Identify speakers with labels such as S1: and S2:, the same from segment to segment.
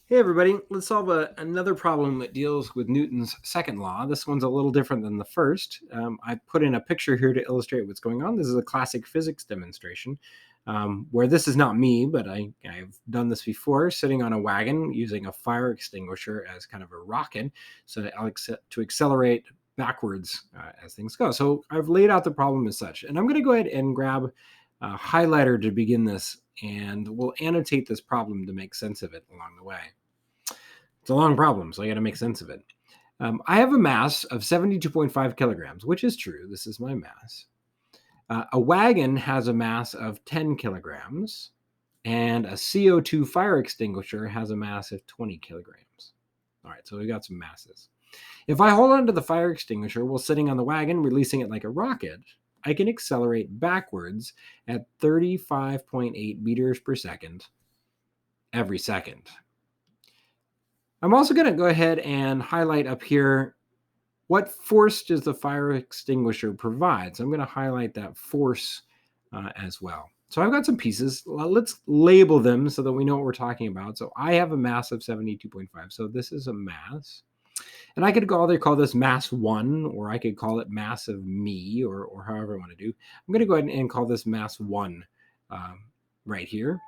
S1: Hey everybody, let's solve another problem that deals with Newton's second law. This one's a little different than the first. I put in a picture here to illustrate what's going on. This is a classic physics demonstration where this is not me, but I've done this before, sitting on a wagon using a fire extinguisher as kind of a rocket to accelerate backwards as things go. So I've laid out the problem as such, and I'm going to go ahead and grab a highlighter to begin this, and we'll annotate this problem to make sense of it along the way. It's a long problem, so I got to make sense of it. I have a mass of 72.5 kilograms, which is true. This is my mass. A wagon has a mass of 10 kilograms, and a CO2 fire extinguisher has a mass of 20 kilograms. All right, so we got some masses. If I hold onto the fire extinguisher while sitting on the wagon, releasing it like a rocket, I can accelerate backwards at 35.8 meters per second every second. I'm also going to go ahead and highlight up here what force does the fire extinguisher provide. So I'm going to highlight that force as well. So I've got some pieces. Let's label them so that we know what we're talking about. So I have a mass of 72.5. So this is a mass. And I could either call this mass 1, or I could call it mass of me, or however I want to do. I'm going to go ahead and call this mass 1 right here.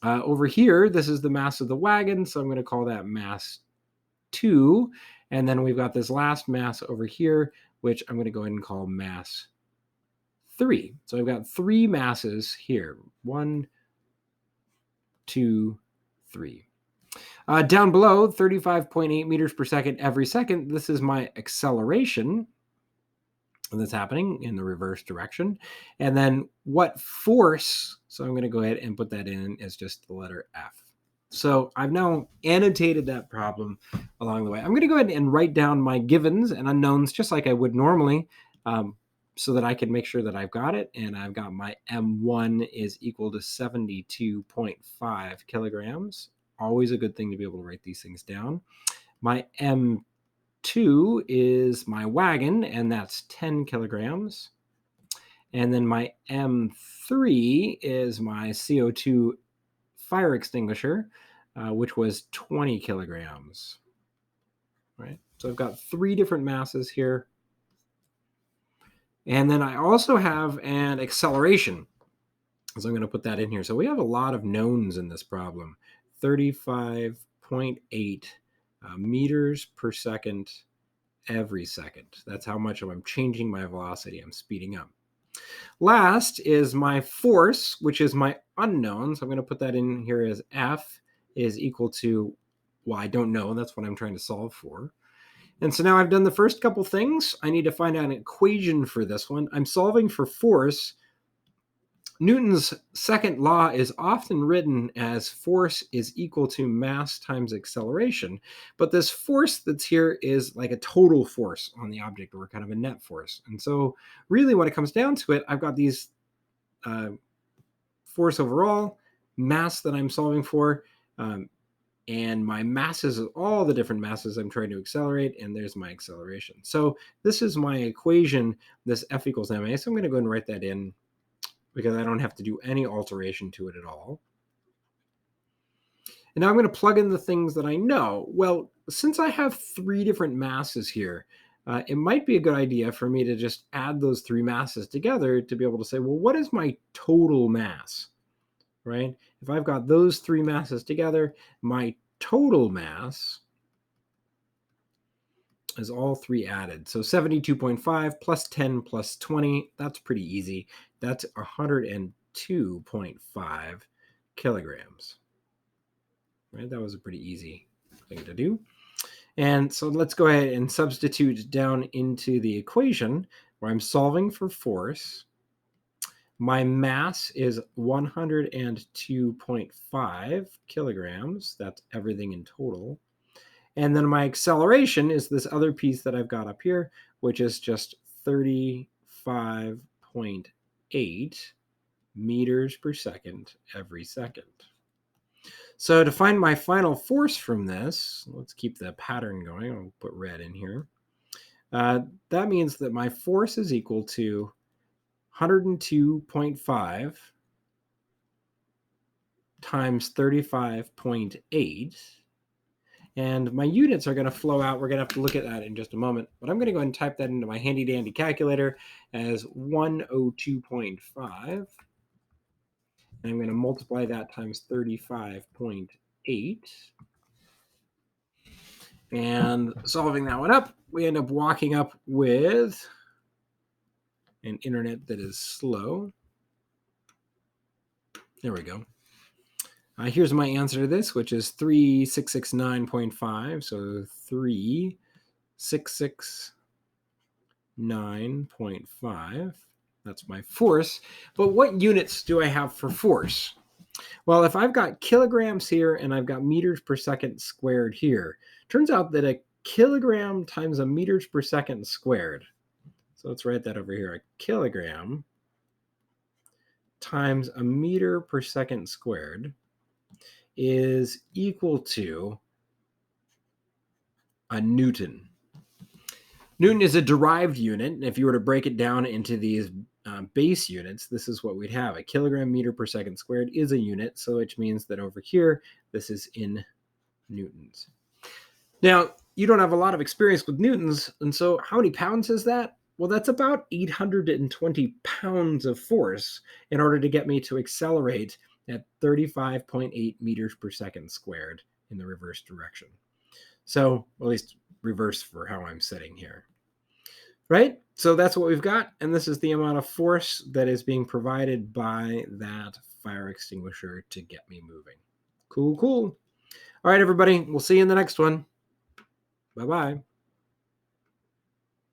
S1: Over here, this is the mass of the wagon, so I'm going to call that mass 2. And then we've got this last mass over here, which I'm going to go ahead and call mass 3. So I've got 3 masses here. 1, 2, 3. Down below, 35.8 meters per second every second. This is my acceleration that's happening in the reverse direction. And then what force, so I'm going to go ahead and put that in as just the letter F. So I've now annotated that problem along the way. I'm going to go ahead and write down my givens and unknowns just like I would normally, so that I can make sure that I've got it. And I've got my M1 is equal to 72.5 kilograms. Always a good thing to be able to write these things down. My M2 is my wagon, and that's 10 kilograms. And then my M3 is my CO2 fire extinguisher, which was 20 kilograms. Right? So I've got 3 different masses here. And then I also have an acceleration. So I'm going to put that in here. So we have a lot of knowns in this problem. 35.8 meters per second every second. That's how much I'm changing my velocity. I'm speeding up. Last is my force, which is my unknown. So I'm going to put that in here as F is equal to, well, I don't know. That's what I'm trying to solve for. And so now I've done the first couple things. I need to find out an equation for this one. I'm solving for force. Newton's second law is often written as force is equal to mass times acceleration. But this force that's here is like a total force on the object, or kind of a net force. And so really when it comes down to it, I've got these force overall, mass that I'm solving for, and my masses of all the different masses I'm trying to accelerate, and there's my acceleration. So this is my equation, this F equals ma. So I'm going to go and write that in because I don't have to do any alteration to it at all. And now I'm going to plug in the things that I know. Well, since I have 3 different masses here, it might be a good idea for me to just add those 3 masses together to be able to say, well, what is my total mass? Right? If I've got those 3 masses together, my total mass is all 3 added. So 72.5 plus 10 plus 20, that's pretty easy. That's 102.5 kilograms. Right? That was a pretty easy thing to do. And so let's go ahead and substitute down into the equation where I'm solving for force. My mass is 102.5 kilograms. That's everything in total. And then my acceleration is this other piece that I've got up here, which is just 35.8 meters per second every second. So to find my final force from this, let's keep the pattern going. I'll put red in here. That means that my force is equal to 102.5 times 35.8 And my units are going to flow out. We're going to have to look at that in just a moment. But I'm going to go ahead and type that into my handy dandy calculator as 102.5. And I'm going to multiply that times 35.8. And solving that one up, we end up walking up with an internet that is slow. There we go. Here's my answer to this, which is 3669.5. So 3669.5. That's my force. But what units do I have for force? Well, if I've got kilograms here and I've got meters per second squared here, turns out that a kilogram times a meters per second squared. So let's write that over here. A kilogram times a meter per second squared is equal to a Newton. Newton is a derived unit. And if you were to break it down into these base units, this is what we'd have. A kilogram meter per second squared is a unit, so which means that over here, this is in newtons. Now, you don't have a lot of experience with newtons, and so how many pounds is that? Well, that's about 820 pounds of force in order to get me to accelerate at 35.8 meters per second squared in the reverse direction. So, at least reverse for how I'm sitting here. Right? So that's what we've got, and this is the amount of force that is being provided by that fire extinguisher to get me moving. Cool, cool. All right, everybody, we'll see you in the next one. Bye-bye.